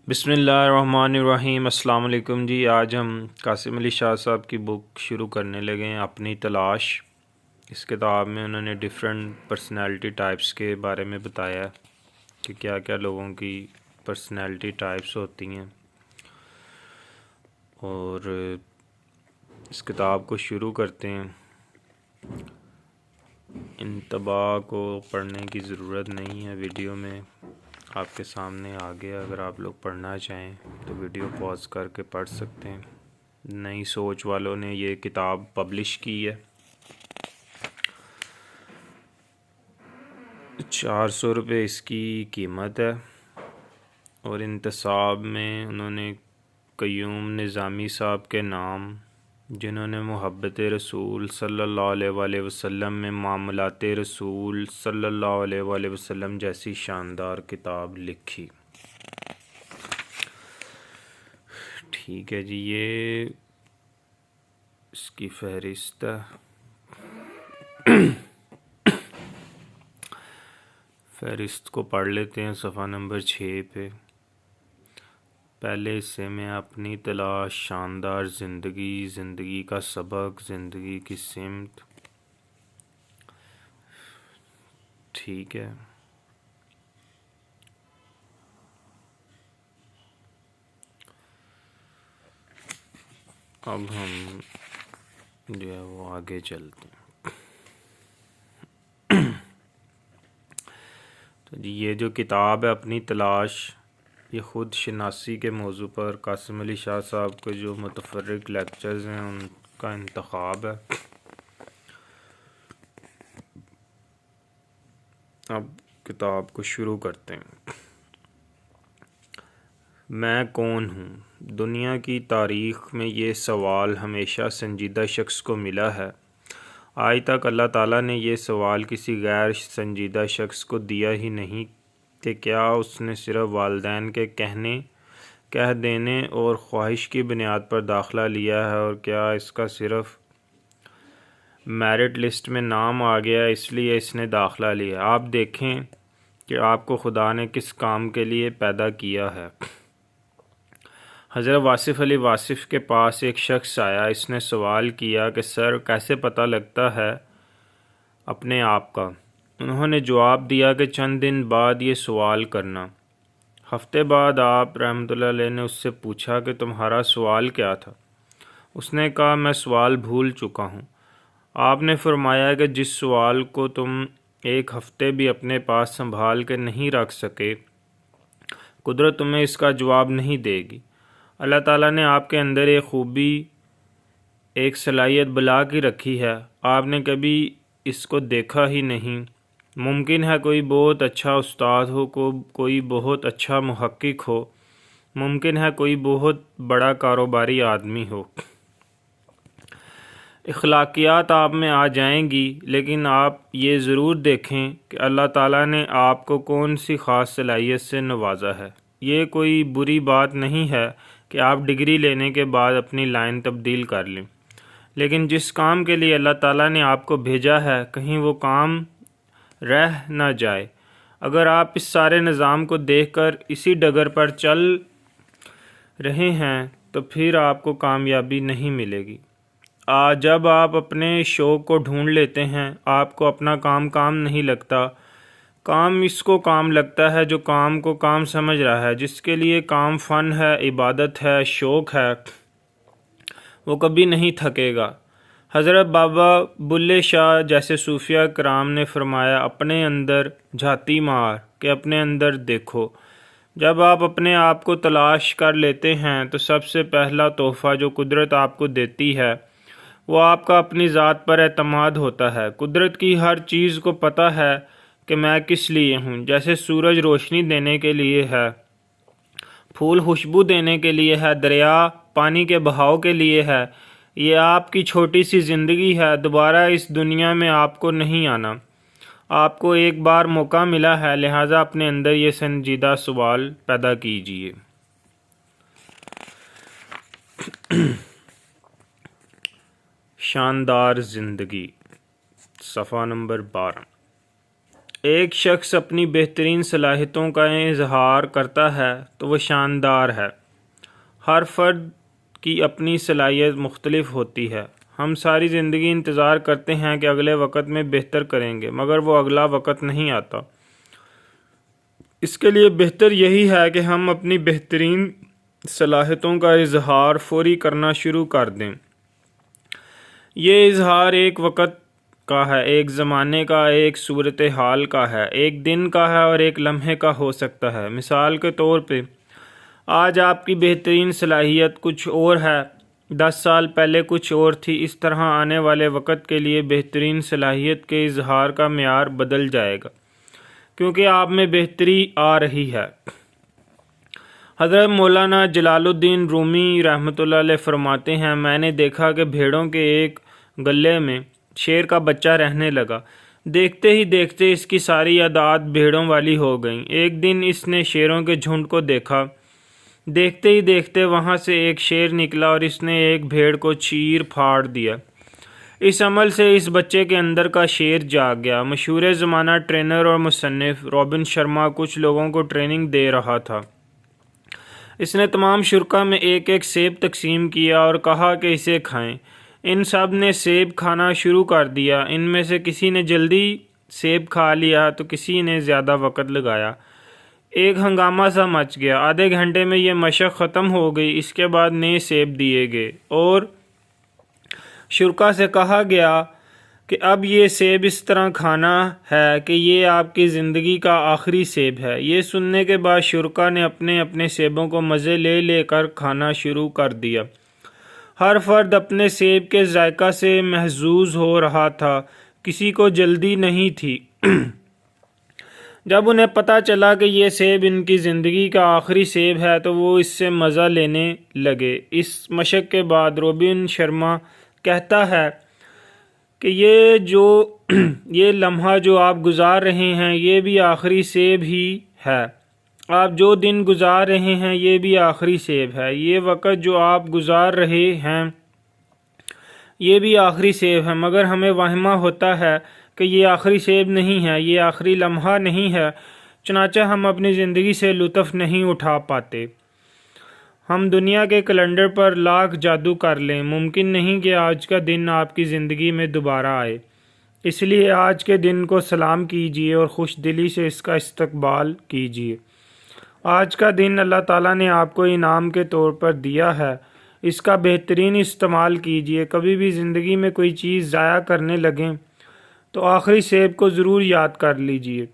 بسم اللہ الرحمن الرحیم۔ السلام علیکم جی۔ آج ہم قاسم علی شاہ صاحب کی بک شروع کرنے لگے ہیں، اپنی تلاش۔ اس کتاب میں انہوں نے ڈیفرنٹ پرسنالٹی ٹائپس کے بارے میں بتایا ہے کہ کیا کیا لوگوں کی پرسنالٹی ٹائپس ہوتی ہیں، اور اس کتاب کو شروع کرتے ہیں۔ انتباہ کو پڑھنے کی ضرورت نہیں ہے، ویڈیو میں آپ کے سامنے آ گیا۔ اگر آپ لوگ پڑھنا چاہیں تو ویڈیو پاز کر کے پڑھ سکتے ہیں۔ نئی سوچ والوں نے یہ کتاب پبلش کی ہے، 400 روپے اس کی قیمت ہے، اور انتصاب میں انہوں نے قیوم نظامی صاحب کے نام، جنہوں نے محبت رسول صلی اللہ علیہ وآلہ وسلم میں معاملات رسول صلی اللہ علیہ وآلہ وسلم جیسی شاندار کتاب لکھی۔ ٹھیک ہے جی، یہ اس کی فہرست ہے۔ فہرست کو پڑھ لیتے ہیں۔ صفحہ نمبر 6 پہ پہلے حصے میں اپنی تلاش، شاندار زندگی، زندگی کا سبق، زندگی کی سمت۔ ٹھیک ہے، اب ہم جو ہے وہ آگے چلتے ہیں۔ تو جی، یہ جو کتاب ہے اپنی تلاش، یہ خود شناسی کے موضوع پر قاسم علی شاہ صاحب کے جو متفرق لیکچرز ہیں ان کا انتخاب ہے۔ اب کتاب کو شروع کرتے ہیں۔ میں کون ہوں؟ دنیا کی تاریخ میں یہ سوال ہمیشہ سنجیدہ شخص کو ملا ہے۔ آج تک اللہ تعالیٰ نے یہ سوال کسی غیر سنجیدہ شخص کو دیا ہی نہیں کہ کیا اس نے صرف والدین کے کہہ دینے اور خواہش کی بنیاد پر داخلہ لیا ہے، اور کیا اس کا صرف میرٹ لسٹ میں نام آ گیا اس لیے اس نے داخلہ لیا۔ آپ دیکھیں کہ آپ کو خدا نے کس کام کے لیے پیدا کیا ہے۔ حضرت واصف علی واصف کے پاس ایک شخص آیا۔ اس نے سوال کیا کہ سر، کیسے پتہ لگتا ہے اپنے آپ کا؟ انہوں نے جواب دیا کہ چند دن بعد یہ سوال کرنا۔ ہفتے بعد آپ رحمۃ اللہ علیہ نے اس سے پوچھا کہ تمہارا سوال کیا تھا؟ اس نے کہا، میں سوال بھول چکا ہوں۔ آپ نے فرمایا کہ جس سوال کو تم ایک ہفتے بھی اپنے پاس سنبھال کے نہیں رکھ سکے، قدرت تمہیں اس کا جواب نہیں دے گی۔ اللہ تعالیٰ نے آپ کے اندر ایک خوبی، ایک صلاحیت بلا کے رکھی ہے، آپ نے کبھی اس کو دیکھا ہی نہیں۔ ممکن ہے کوئی بہت اچھا استاد ہو، کوئی بہت اچھا محقق ہو، ممکن ہے کوئی بہت بڑا کاروباری آدمی ہو، اخلاقیات آپ میں آ جائیں گی، لیکن آپ یہ ضرور دیکھیں کہ اللہ تعالیٰ نے آپ کو کون سی خاص صلاحیت سے نوازا ہے۔ یہ کوئی بری بات نہیں ہے کہ آپ ڈگری لینے کے بعد اپنی لائن تبدیل کر لیں، لیکن جس کام کے لیے اللہ تعالیٰ نے آپ کو بھیجا ہے کہیں وہ کام رہ نہ جائے۔ اگر آپ اس سارے نظام کو دیکھ کر اسی ڈگر پر چل رہے ہیں تو پھر آپ کو کامیابی نہیں ملے گی۔ جب آپ اپنے شوق کو ڈھونڈ لیتے ہیں، آپ کو اپنا کام نہیں لگتا۔ کام اس کو کام لگتا ہے جو کام کو کام سمجھ رہا ہے۔ جس کے لیے کام فن ہے، عبادت ہے، شوق ہے، وہ کبھی نہیں تھکے گا۔ حضرت بابا بلے شاہ جیسے صوفیہ کرام نے فرمایا، اپنے اندر جھاتی مار کے اپنے اندر دیکھو۔ جب آپ اپنے آپ کو تلاش کر لیتے ہیں تو سب سے پہلا تحفہ جو قدرت آپ کو دیتی ہے وہ آپ کا اپنی ذات پر اعتماد ہوتا ہے۔ قدرت کی ہر چیز کو پتہ ہے کہ میں کس لیے ہوں۔ جیسے سورج روشنی دینے کے لیے ہے، پھول خوشبو دینے کے لیے ہے، دریا پانی کے بہاؤ کے لیے ہے، یہ آپ کی چھوٹی سی زندگی ہے۔ دوبارہ اس دنیا میں آپ کو نہیں آنا، آپ کو ایک بار موقع ملا ہے، لہٰذا اپنے اندر یہ سنجیدہ سوال پیدا کیجیے۔ شاندار زندگی، صفحہ نمبر 12۔ ایک شخص اپنی بہترین صلاحیتوں کا اظہار کرتا ہے تو وہ شاندار ہے۔ ہر فرد کی اپنی صلاحیت مختلف ہوتی ہے۔ ہم ساری زندگی انتظار کرتے ہیں کہ اگلے وقت میں بہتر کریں گے، مگر وہ اگلا وقت نہیں آتا۔ اس کے لیے بہتر یہی ہے کہ ہم اپنی بہترین صلاحیتوں کا اظہار فوری کرنا شروع کر دیں۔ یہ اظہار ایک وقت کا ہے، ایک زمانے کا، ایک صورتحال کا ہے، ایک دن کا ہے اور ایک لمحے کا ہو سکتا ہے۔ مثال کے طور پہ آج آپ کی بہترین صلاحیت کچھ اور ہے، 10 سال پہلے کچھ اور تھی۔ اس طرح آنے والے وقت کے لیے بہترین صلاحیت کے اظہار کا معیار بدل جائے گا، کیونکہ آپ میں بہتری آ رہی ہے۔ حضرت مولانا جلال الدین رومی رحمۃ اللہ علیہ فرماتے ہیں، میں نے دیکھا کہ بھیڑوں کے ایک گلے میں شیر کا بچہ رہنے لگا۔ دیکھتے ہی دیکھتے اس کی ساری عادات بھیڑوں والی ہو گئیں۔ ایک دن اس نے شیروں کے جھنڈ کو دیکھا۔ دیکھتے ہی دیکھتے وہاں سے ایک شیر نکلا اور اس نے ایک بھیڑ کو چیر پھاڑ دیا۔ اس عمل سے اس بچے کے اندر کا شیر جاگ گیا۔ مشہور زمانہ ٹرینر اور مصنف رابن شرما کچھ لوگوں کو ٹریننگ دے رہا تھا۔ اس نے تمام شرکاء میں ایک ایک سیب تقسیم کیا اور کہا کہ اسے کھائیں۔ ان سب نے سیب کھانا شروع کر دیا۔ ان میں سے کسی نے جلدی سیب کھا لیا تو کسی نے زیادہ وقت لگایا۔ ایک ہنگامہ سا مچ گیا۔ آدھے گھنٹے میں یہ مشق ختم ہو گئی۔ اس کے بعد نئے سیب دیے گئے اور شرکاء سے کہا گیا کہ اب یہ سیب اس طرح کھانا ہے کہ یہ آپ کی زندگی کا آخری سیب ہے۔ یہ سننے کے بعد شرکاء نے اپنے اپنے سیبوں کو مزے لے لے کر کھانا شروع کر دیا۔ ہر فرد اپنے سیب کے ذائقہ سے محظوظ ہو رہا تھا، کسی کو جلدی نہیں تھی۔ جب انہیں پتہ چلا کہ یہ سیب ان کی زندگی کا آخری سیب ہے تو وہ اس سے مزہ لینے لگے۔ اس مشق کے بعد رابن شرما کہتا ہے کہ یہ لمحہ جو آپ گزار رہے ہیں یہ بھی آخری سیب ہی ہے۔ آپ جو دن گزار رہے ہیں یہ بھی آخری سیب ہے۔ یہ وقت جو آپ گزار رہے ہیں یہ بھی آخری سیب ہے، مگر ہمیں وہمہ ہوتا ہے کہ یہ آخری سیب نہیں ہے، یہ آخری لمحہ نہیں ہے، چنانچہ ہم اپنی زندگی سے لطف نہیں اٹھا پاتے۔ ہم دنیا کے کیلنڈر پر لاکھ جادو کر لیں، ممکن نہیں کہ آج کا دن آپ کی زندگی میں دوبارہ آئے۔ اس لیے آج کے دن کو سلام کیجیے اور خوش دلی سے اس کا استقبال کیجیے۔ آج کا دن اللہ تعالیٰ نے آپ کو انعام کے طور پر دیا ہے، اس کا بہترین استعمال کیجیے۔ کبھی بھی زندگی میں کوئی چیز ضائع کرنے لگیں تو آخری سیب کو ضرور یاد کر لیجیے۔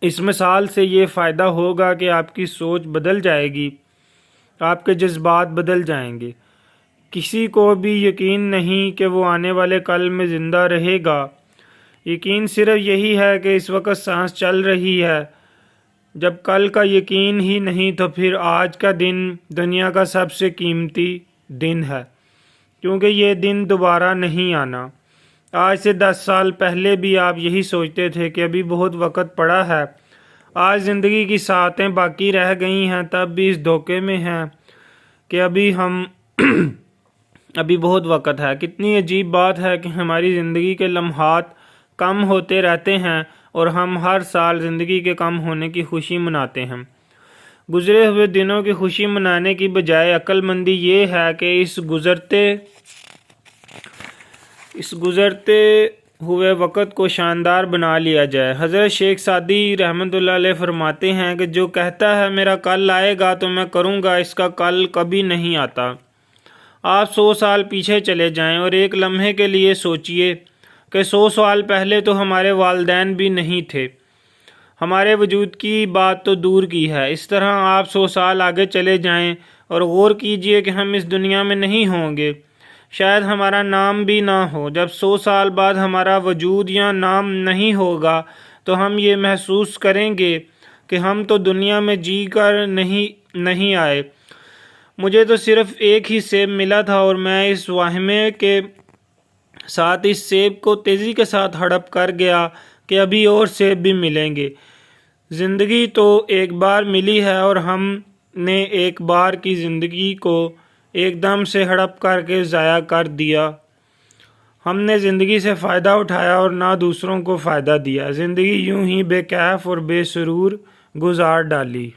اس مثال سے یہ فائدہ ہوگا کہ آپ کی سوچ بدل جائے گی، آپ کے جذبات بدل جائیں گے۔ کسی کو بھی یقین نہیں کہ وہ آنے والے کل میں زندہ رہے گا۔ یقین صرف یہی ہے کہ اس وقت سانس چل رہی ہے۔ جب کل کا یقین ہی نہیں تو پھر آج کا دن دنیا کا سب سے قیمتی دن ہے، کیونکہ یہ دن دوبارہ نہیں آنا۔ آج سے 10 سال پہلے بھی آپ یہی سوچتے تھے کہ ابھی بہت وقت پڑا ہے، آج زندگی کی ساعتیں باقی رہ گئی ہیں، تب بھی اس دھوکے میں ہیں کہ ابھی بہت وقت ہے۔ کتنی عجیب بات ہے کہ ہماری زندگی کے لمحات کم ہوتے رہتے ہیں اور ہم ہر سال زندگی کے کم ہونے کی خوشی مناتے ہیں۔ گزرے ہوئے دنوں کی خوشی منانے کی بجائے عقل مندی یہ ہے کہ اس گزرتے ہوئے وقت کو شاندار بنا لیا جائے۔ حضرت شیخ سعدی رحمۃ اللہ علیہ فرماتے ہیں کہ جو کہتا ہے میرا کل آئے گا تو میں کروں گا، اس کا کل کبھی نہیں آتا۔ آپ 100 سال پیچھے چلے جائیں اور ایک لمحے کے لیے سوچئے کہ 100 سال پہلے تو ہمارے والدین بھی نہیں تھے، ہمارے وجود کی بات تو دور کی ہے۔ اس طرح آپ 100 سال آگے چلے جائیں اور غور کیجئے کہ ہم اس دنیا میں نہیں ہوں گے، شاید ہمارا نام بھی نہ ہو۔ جب 100 سال بعد ہمارا وجود یا نام نہیں ہوگا تو ہم یہ محسوس کریں گے کہ ہم تو دنیا میں جی کر نہیں آئے، مجھے تو صرف ایک ہی سیب ملا تھا اور میں اس واہمے کے ساتھ اس سیب کو تیزی کے ساتھ ہڑپ کر گیا کہ ابھی اور سیب بھی ملیں گے۔ زندگی تو ایک بار ملی ہے اور ہم نے ایک بار کی زندگی کو ایک دم سے ہڑپ کر کے ضائع کر دیا۔ ہم نے زندگی سے فائدہ اٹھایا اور نہ دوسروں کو فائدہ دیا، زندگی یوں ہی بے کیف اور بے سرور گزار ڈالی۔